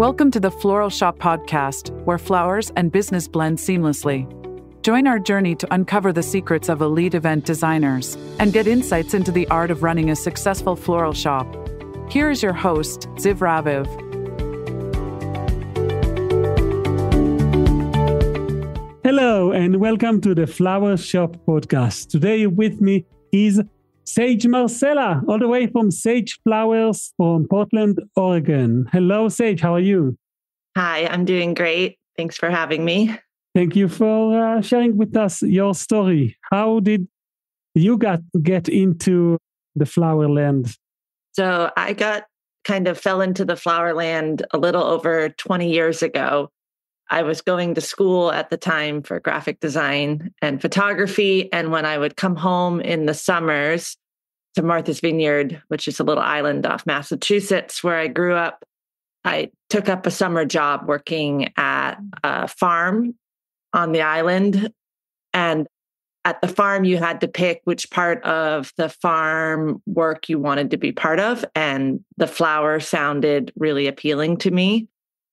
Welcome to the Floral Shop podcast, where flowers and business blend seamlessly. Join our journey to uncover the secrets of elite event designers and get insights into the art of running a successful floral shop. Here is your host, Ziv Raviv. Hello, and welcome to the Flower Shop podcast. Today with me is Sage Marcella, all the way from Sage Flowers from Portland, Oregon. Hello, Sage. How are you? Hi, I'm doing great. Thanks for having me. Thank you for sharing with us your story. How did you get into the flower land? So I fell into the flower land a little over 20 years ago. I was going to school at the time for graphic design and photography. And when I would come home in the summers to Martha's Vineyard, which is a little island off Massachusetts where I grew up, I took up a summer job working at a farm on the island. And at the farm, you had to pick which part of the farm work you wanted to be part of. And the flower sounded really appealing to me.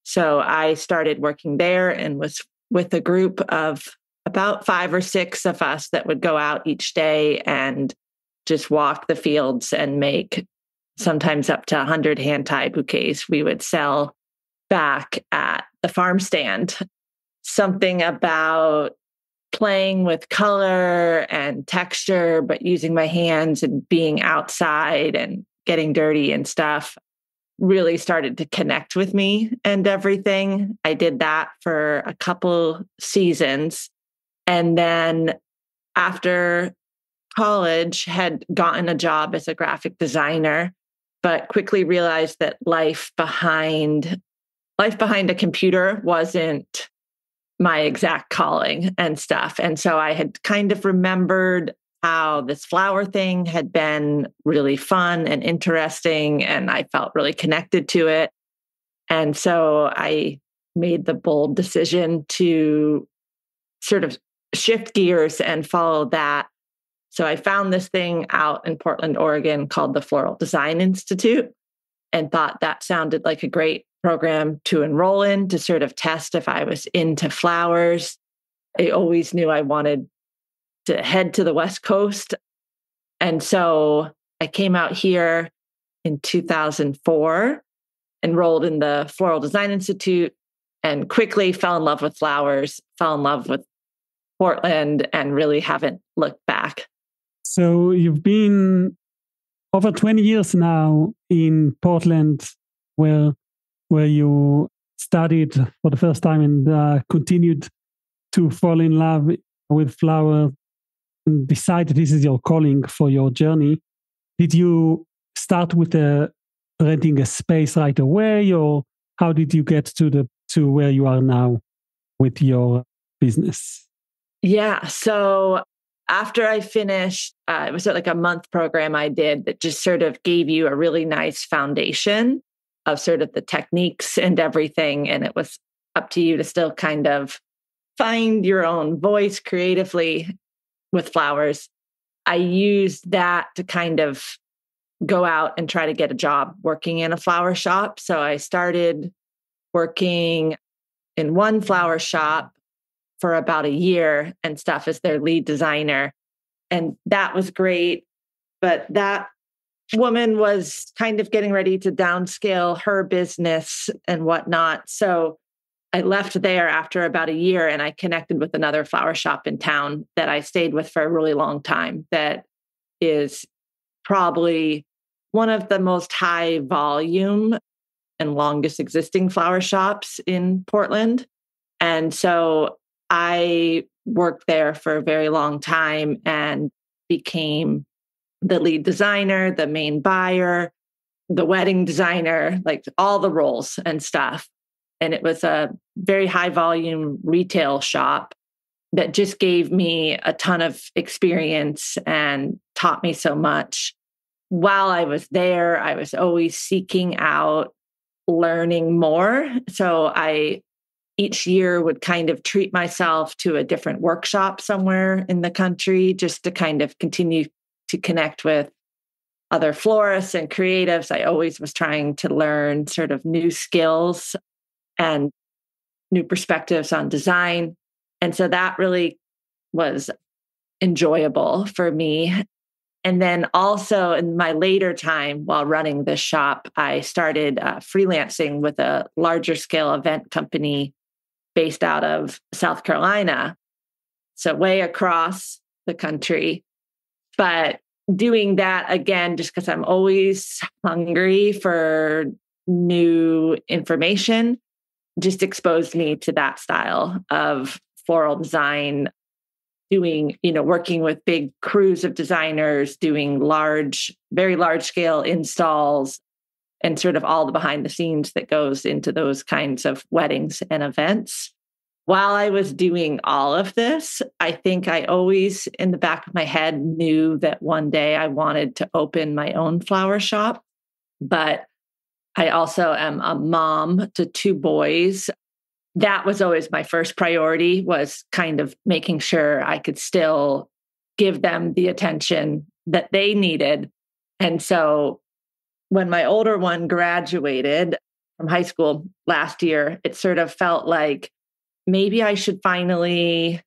So I started working there and was with a group of about 5 or 6 of us that would go out each day and just walk the fields and make sometimes up to 100 hand-tie bouquets we would sell back at the farm stand. Something about playing with color and texture, but using my hands and being outside and getting dirty and stuff really started to connect with me and everything. I did that for a couple seasons. And then after college, had gotten a job as a graphic designer, but quickly realized that life behind a computer wasn't my exact calling and stuff. And so I had kind of remembered how this flower thing had been really fun and interesting, and I felt really connected to it. And so I made the bold decision to sort of shift gears and follow that. So I found this thing out in Portland, Oregon called the Floral Design Institute, and thought that sounded like a great program to enroll in to sort of test if I was into flowers. I always knew I wanted to head to the West Coast. And so I came out here in 2004, enrolled in the Floral Design Institute, and quickly fell in love with flowers, fell in love with Portland, and really haven't looked back. So you've been over 20 years now in Portland, where you studied for the first time and continued to fall in love with flowers and decide that this is your calling for your journey. Did you start with renting a space right away, or how did you get to where you are now with your business? Yeah, so after I finished, it was like a month program I did that just sort of gave you a really nice foundation of sort of the techniques and everything. And it was up to you to still kind of find your own voice creatively with flowers. I used that to kind of go out and try to get a job working in a flower shop. So I started working in one flower shop for about a year and stuff as their lead designer. And that was great. But that woman was kind of getting ready to downscale her business and whatnot. So I left there after about a year, and I connected with another flower shop in town that I stayed with for a really long time. That is probably one of the most high volume and longest existing flower shops in Portland. And so I worked there for a very long time and became the lead designer, the main buyer, the wedding designer, like all the roles and stuff. And it was a very high volume retail shop that just gave me a ton of experience and taught me so much. While I was there, I was always seeking out learning more. So I each year would kind of treat myself to a different workshop somewhere in the country just to kind of continue to connect with other florists and creatives. I always was trying to learn sort of new skills and new perspectives on design. And so that really was enjoyable for me. And then also in my later time while running this shop, I started freelancing with a larger scale event company based out of South Carolina. So way across the country. But doing that again, just because I'm always hungry for new information, just exposed me to that style of floral design, doing, working with big crews of designers, doing very large scale installs, and sort of all the behind the scenes that goes into those kinds of weddings and events. While I was doing all of this, I think I always, in the back of my head, knew that one day I wanted to open my own flower shop. But I also am a mom to 2 boys. That was always my first priority, was kind of making sure I could still give them the attention that they needed. And so when my older one graduated from high school last year, it sort of felt like maybe I should finally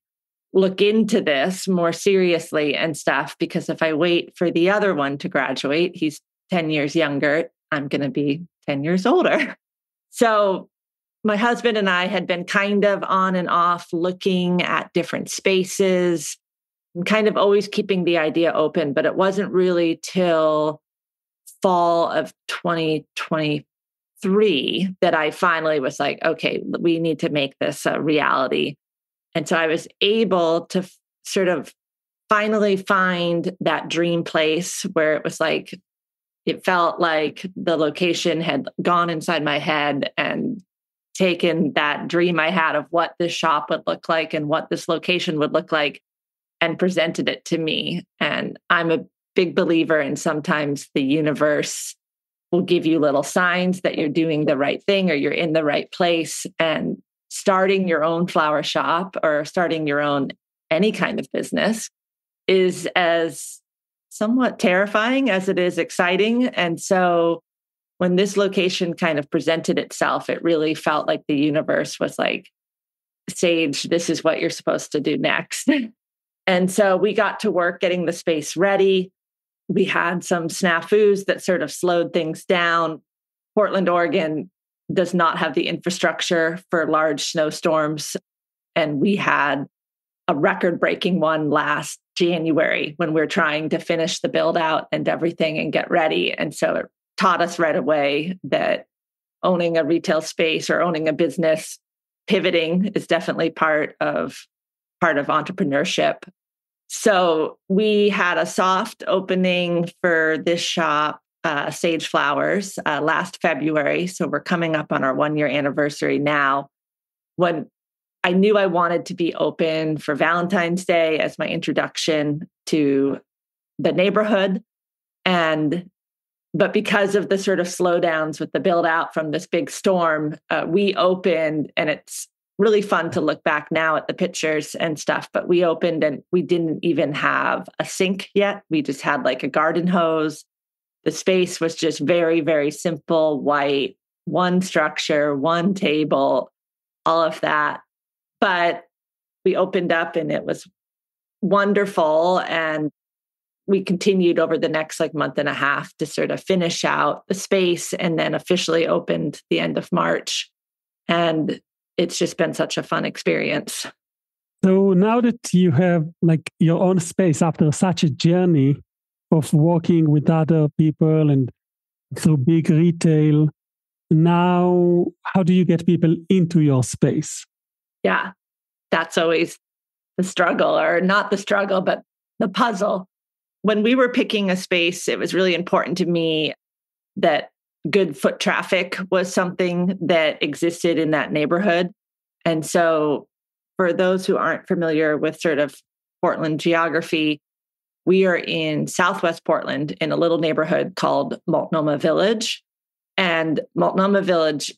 look into this more seriously and stuff, because if I wait for the other one to graduate, he's 10 years younger, I'm going to be 10 years older. So my husband and I had been kind of on and off looking at different spaces and kind of always keeping the idea open, but it wasn't really till fall of 2023 that I finally was like, okay, we need to make this a reality. And so I was able to sort of finally find that dream place where it was like, it felt like the location had gone inside my head and taken that dream I had of what this shop would look like and what this location would look like and presented it to me. And I'm a big believer in sometimes the universe will give you little signs that you're doing the right thing or you're in the right place. And starting your own flower shop or starting your own any kind of business is as somewhat terrifying as it is exciting. And so when this location kind of presented itself, it really felt like the universe was like, Sage, this is what you're supposed to do next. And so we got to work getting the space ready. We had some snafus that sort of slowed things down. Portland, Oregon does not have the infrastructure for large snowstorms. And we had a record-breaking one last January when we were trying to finish the build out and everything and get ready. And so it taught us right away that owning a retail space or owning a business, pivoting is definitely part of entrepreneurship. So we had a soft opening for this shop, Sage Flowers, last February. So we're coming up on our 1-year anniversary now. When I knew I wanted to be open for Valentine's Day as my introduction to the neighborhood. But because of the sort of slowdowns with the build out from this big storm, we opened, and it's really fun to look back now at the pictures and stuff, but we opened and we didn't even have a sink yet. We just had like a garden hose. The space was just very, very simple, white, one structure, one table, all of that. But we opened up and it was wonderful. And we continued over the next month and a half to sort of finish out the space, and then officially opened the end of March. And it's just been such a fun experience. So now that you have your own space after such a journey of working with other people and through big retail, now how do you get people into your space? Yeah, that's always the struggle, or not the struggle, but the puzzle. When we were picking a space, it was really important to me that good foot traffic was something that existed in that neighborhood. And so for those who aren't familiar with sort of Portland geography, we are in Southwest Portland in a little neighborhood called Multnomah Village. And Multnomah Village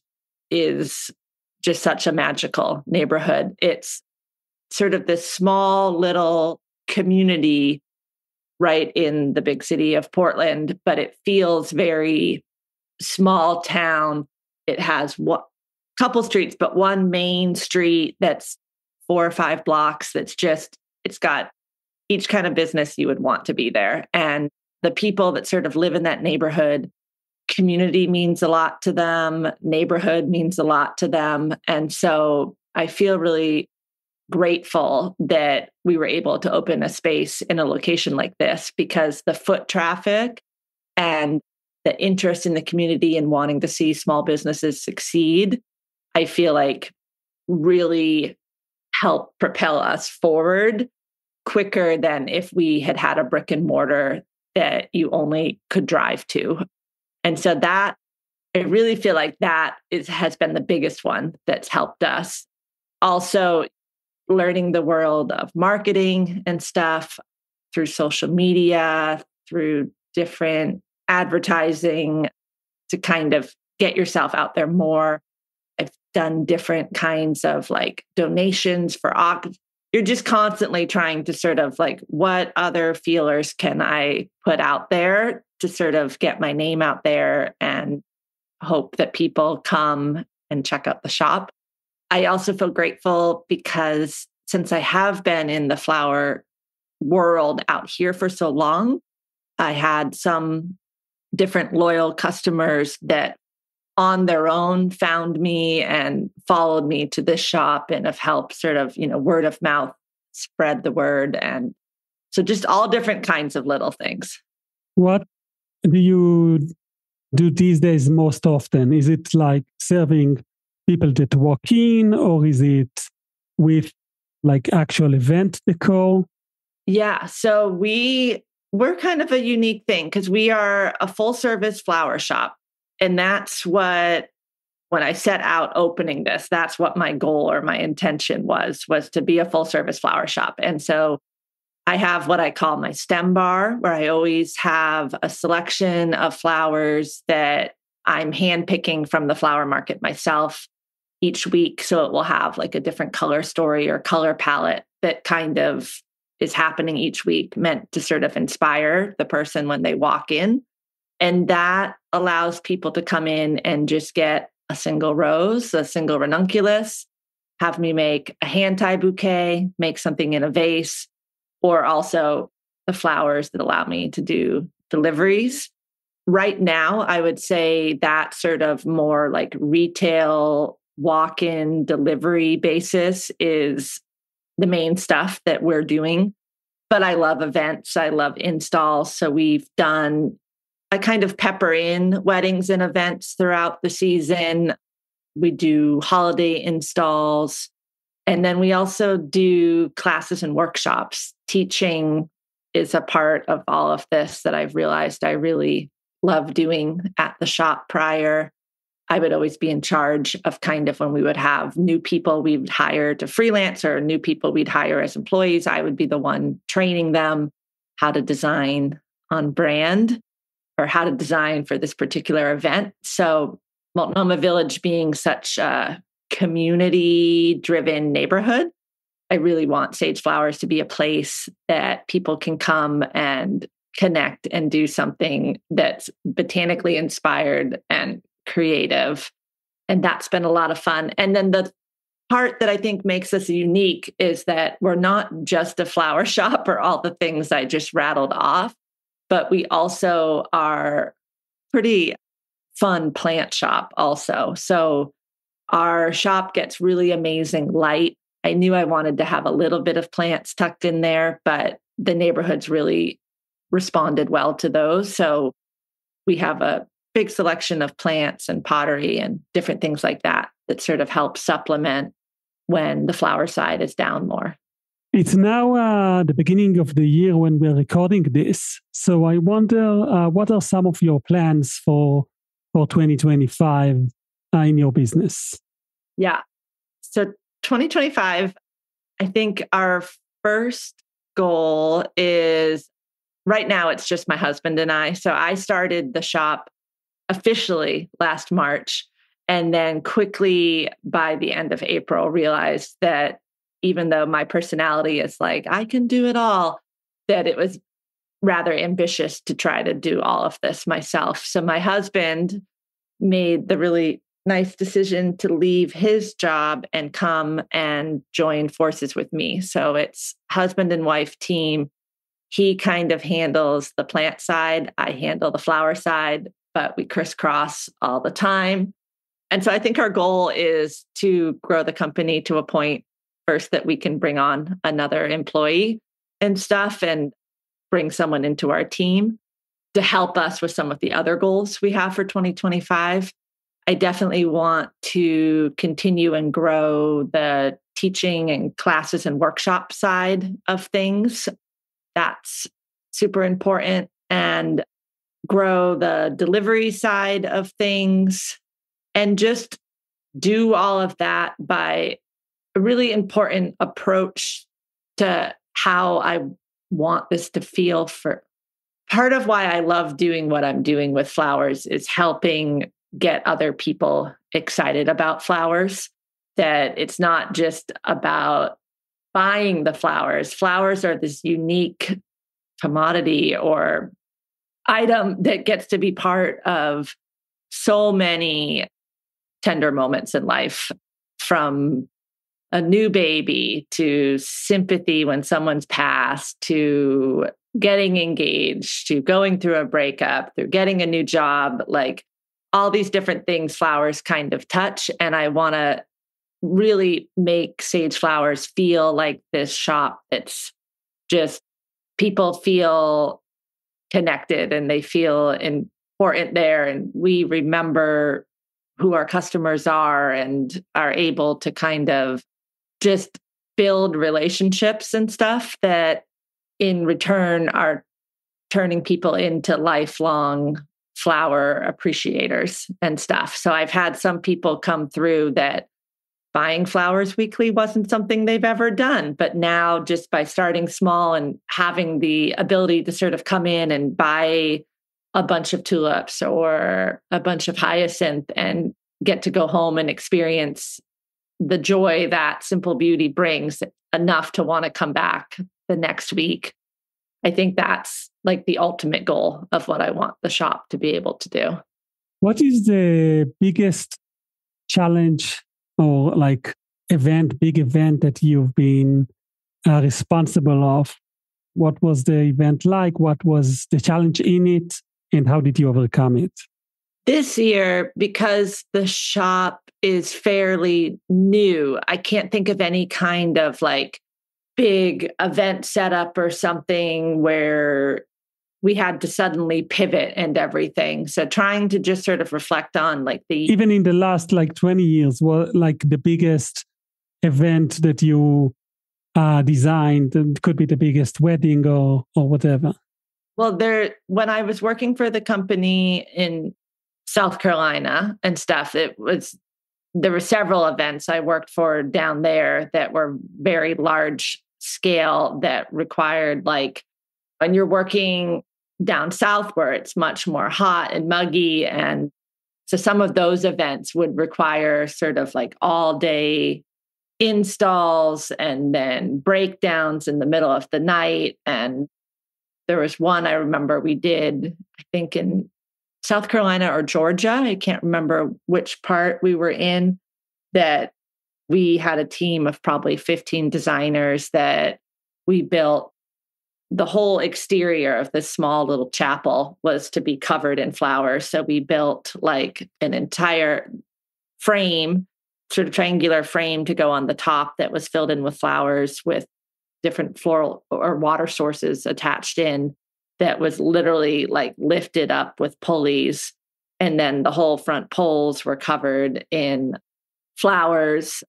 is just such a magical neighborhood. It's sort of this small little community right in the big city of Portland, but it feels very small town. It has couple streets, but one main street that's 4 or 5 blocks that's just, it's got each kind of business you would want to be there. And the people that sort of live in that neighborhood, community means a lot to them, neighborhood means a lot to them. And so I feel really grateful that we were able to open a space in a location like this, because the foot traffic and the interest in the community and wanting to see small businesses succeed, I feel like really helped propel us forward quicker than if we had had a brick and mortar that you only could drive to. And so that, I really feel like has been the biggest one that's helped us. Also, learning the world of marketing and stuff through social media, through different advertising to kind of get yourself out there more. I've done different kinds of like donations for you're just constantly trying to sort of like, what other feelers can I put out there to sort of get my name out there and hope that people come and check out the shop. I also feel grateful because since I have been in the flower world out here for so long, I had some different loyal customers that on their own found me and followed me to this shop and have helped sort of, word of mouth spread the word. And so just all different kinds of little things. What do you do these days most often? Is it like serving people that walk in, or is it with like actual event decor? Yeah. So we're kind of a unique thing because we are a full service flower shop. And that's when I set out opening this, that's what my goal or my intention was to be a full service flower shop. And so I have what I call my stem bar, where I always have a selection of flowers that I'm handpicking from the flower market myself each week. So it will have like a different color story or color palette that kind of is happening each week, meant to sort of inspire the person when they walk in. And that allows people to come in and just get a single rose, a single ranunculus, have me make a hand-tie bouquet, make something in a vase, or also the flowers that allow me to do deliveries. Right now, I would say that sort of more like retail walk-in delivery basis is the main stuff that we're doing. But I love events. I love installs. So I kind of pepper in weddings and events throughout the season. We do holiday installs. And then we also do classes and workshops. Teaching is a part of all of this that I've realized I really love doing at the shop. Prior, I would always be in charge of kind of when we would have new people we would hire to freelance or new people we'd hire as employees. I would be the one training them how to design on brand or how to design for this particular event. So Multnomah Village being such a community-driven neighborhood, I really want Sage Flowers to be a place that people can come and connect and do something that's botanically inspired and creative. And that's been a lot of fun. And then the part that I think makes us unique is that we're not just a flower shop or all the things I just rattled off, but we also are pretty fun plant shop also. So our shop gets really amazing light. I knew I wanted to have a little bit of plants tucked in there, but the neighborhoods really responded well to those. So we have a big selection of plants and pottery and different things like that sort of help supplement when the flower side is down more. It's now the beginning of the year when we're recording this. So I wonder, what are some of your plans for 2025 in your business? Yeah. So 2025, I think our first goal is, right now it's just my husband and I. So I started the shop officially last March, and then quickly by the end of April realized that even though my personality is like, I can do it all, that it was rather ambitious to try to do all of this myself. So my husband made the really nice decision to leave his job and come and join forces with me. So it's husband and wife team. He kind of handles the plant side. I handle the flower side, but we crisscross all the time. And so I think our goal is to grow the company to a point first that we can bring on another employee and stuff and bring someone into our team to help us with some of the other goals we have for 2025. I definitely want to continue and grow the teaching and classes and workshop side of things. That's super important. And grow the delivery side of things. And just do all of that by a really important approach to how I want this to feel. For part of why I love doing what I'm doing with flowers is helping get other people excited about flowers, that it's not just about buying the flowers. Flowers are this unique commodity or item that gets to be part of so many tender moments in life, from a new baby to sympathy when someone's passed, to getting engaged, to going through a breakup, through getting a new job, like all these different things flowers kind of touch. And I want to really make Sage Flowers feel like this shop. It's just people feel connected and they feel important there. And we remember who our customers are and are able to kind of just build relationships and stuff that in return are turning people into lifelong flower appreciators and stuff. So I've had some people come through that buying flowers weekly wasn't something they've ever done. But now, just by starting small and having the ability to sort of come in and buy a bunch of tulips or a bunch of hyacinth and get to go home and experience the joy that simple beauty brings, enough to want to come back the next week. I think that's like the ultimate goal of what I want the shop to be able to do. What is the biggest challenge or like big event that you've been responsible of? What was the event like? What was the challenge in it? And how did you overcome it? This year, because the shop is fairly new, I can't think of any kind of like big event setup or something where we had to suddenly pivot and everything. So trying to just sort of reflect on like even in the last like 20 years, what like the biggest event that you designed, it could be the biggest wedding or whatever. Well, when I was working for the company in South Carolina and stuff, there were several events I worked for down there that were very large scale that required, like, when you're working down south where it's much more hot and muggy. And so some of those events would require sort of like all day installs and then breakdowns in the middle of the night. And there was one I remember we did, I think in South Carolina or Georgia, I can't remember which part we were in, that we had a team of probably 15 designers that we built. The whole exterior of this small little chapel was to be covered in flowers. So we built like an entire frame, sort of triangular frame to go on the top that was filled in with flowers with different floral or water sources attached in, that was literally like lifted up with pulleys. And then the whole front poles were covered in flowers.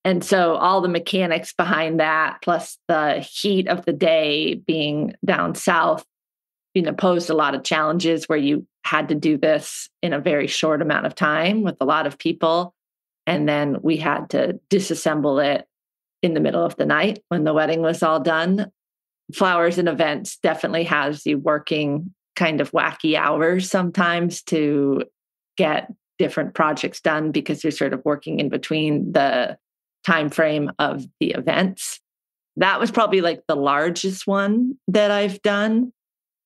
And so all the mechanics behind that, plus the heat of the day being down south, posed a lot of challenges where you had to do this in a very short amount of time with a lot of people. And then we had to disassemble it in the middle of the night when the wedding was all done. Flowers and events definitely has you working kind of wacky hours sometimes to get different projects done, because you're sort of working in between the time frame of the events. That was probably like the largest one that I've done.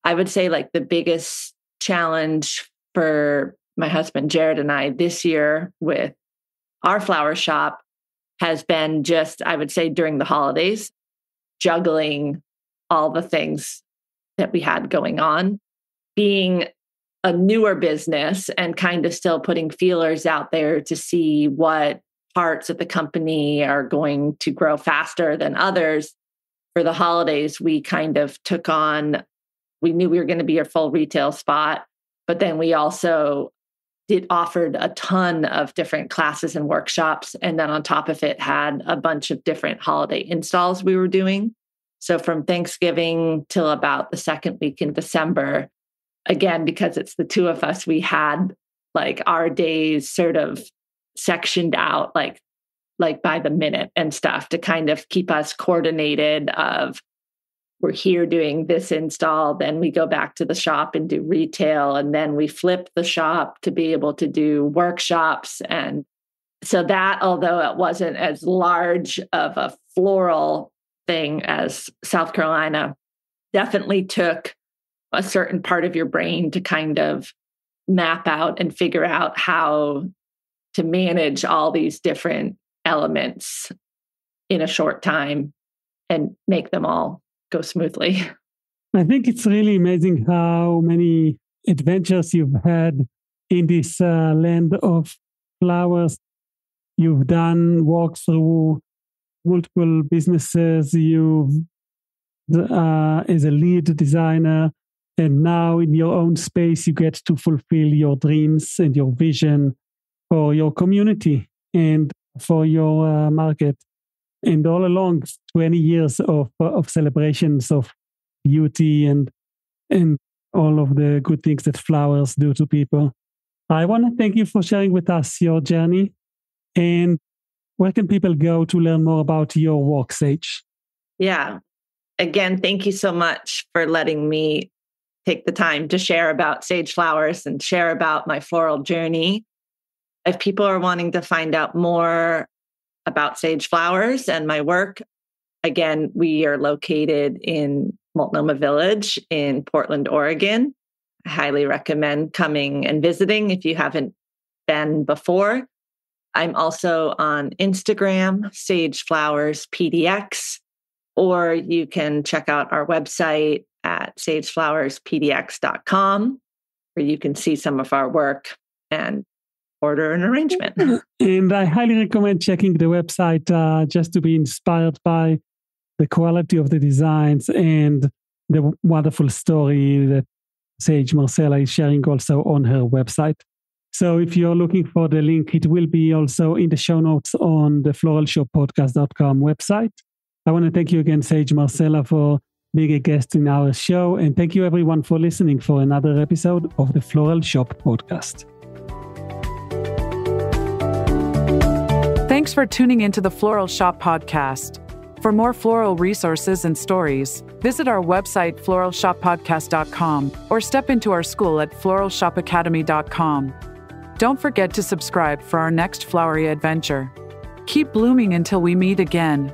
I would say like the biggest challenge for my husband Jered and I this year with our flower shop has been just, I would say, during the holidays, juggling all the things that we had going on, being a newer business and kind of still putting feelers out there to see what parts of the company are going to grow faster than others. For the holidays, we kind of took on, we knew we were going to be a full retail spot, but then we also offered a ton of different classes and workshops. And then on top of it, had a bunch of different holiday installs we were doing. So from Thanksgiving till about the second week in December, again, because it's the two of us, we had like our days sort of sectioned out like by the minute and stuff to kind of keep us coordinated of we're here doing this install, then we go back to the shop and do retail, and then we flip the shop to be able to do workshops. And so that, although it wasn't as large of a floral thing as South Carolina, definitely took a certain part of your brain to kind of map out and figure out how to manage all these different elements in a short time and make them all go smoothly. I think it's really amazing how many adventures you've had in this land of flowers. You've done walks through multiple businesses. You've as a lead designer, and now in your own space, you get to fulfill your dreams and your vision for your community and for your market. And all along, 20 years of celebrations of beauty and all of the good things that flowers do to people. I want to thank you for sharing with us your journey. And where can people go to learn more about your work, Sage? Yeah. Again, thank you so much for letting me take the time to share about Sage Flowers and share about my floral journey. If people are wanting to find out more about Sage Flowers and my work, again, we are located in Multnomah Village in Portland, Oregon. I highly recommend coming and visiting if you haven't been before. I'm also on Instagram, Sage Flowers PDX, or you can check out our website at sageflowerspdx.com, where you can see some of our work and order an arrangement. And I highly recommend checking the website just to be inspired by the quality of the designs and the wonderful story that Sage Marcella is sharing also on her website. So if you're looking for the link, it will be also in the show notes on the floralshoppodcast.com website. I want to thank you again, Sage Marcella, for being a guest in our show. And thank you everyone for listening for another episode of the Floral Shop Podcast. Thanks for tuning into the Floral Shop Podcast. For more floral resources and stories, visit our website, floralshoppodcast.com, or step into our school at floralshopacademy.com. Don't forget to subscribe for our next flowery adventure. Keep blooming until we meet again.